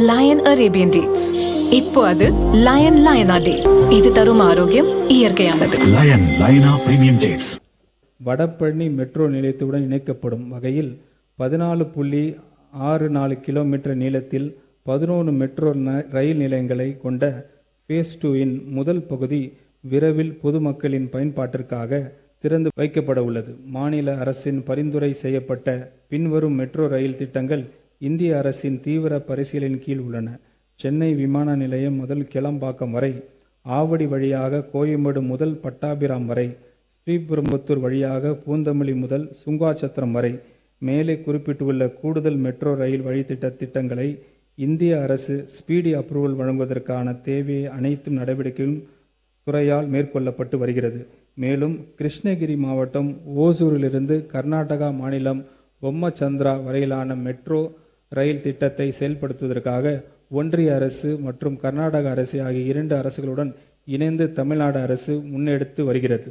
Line Arabian dates. இப்போ அது லயனா டே. இது தரும் ஆரோக்கியம் இயற்கையானது. லயனா பிரீமியம் டேட்ஸ். வடபழனி மெட்ரோ நிலையத்துடன் இணைக்கப்படும் வகையில் 14.64 கிலோமீட்டர் நீளத்தில் 11 மெட்ரோ ரயில் நிலையங்களை கொண்ட ஃபேஸ் 2 முதல் பகுதி விரைவில் பொதுமக்களின் பயன்பாட்டிற்காக திறந்து வைக்கப்பட உள்ளது. மாநில அரசின் பரிந்துரை செய்யப்பட்ட பின்வரும் மெட்ரோ ரயில் திட்டங்கள் இந்திய அரசின் தீவிர பரிசீலனையின் கீழ் உள்ளன. சென்னை விமான நிலையம் முதல் கிளம்பாக்கம் வரை, ஆவடி வழியாக கோயம்பேடு முதல் பட்டாபிராம் வரை, ஸ்ரீபெரும்புத்தூர் வழியாக பூந்தமல்லி முதல் சுங்காச்சத்திரம் வரை. மேலே குறிப்பிட்டுள்ள கூடுதல் மெட்ரோ ரயில் வழித்திட்ட திட்டங்களை இந்திய அரசு ஸ்பீடி அப்ரூவல் வழங்குவதற்கான தேவையை அனைத்து நடவடிக்கையும் துறையால் மேற்கொள்ளப்பட்டு வருகிறது. மேலும் கிருஷ்ணகிரி மாவட்டம் ஓசூரிலிருந்து கர்நாடகா மாநிலம் பொம்மச்சந்திரா வரையிலான மெட்ரோ ரயில் திட்டத்தை செயல்படுத்துவதற்காக ஒன்றிய அரசு மற்றும் கர்நாடக அரசு ஆகிய 2 அரசுகளுடன் இணைந்து தமிழ்நாடு அரசு முன்னெடுத்து வருகிறது.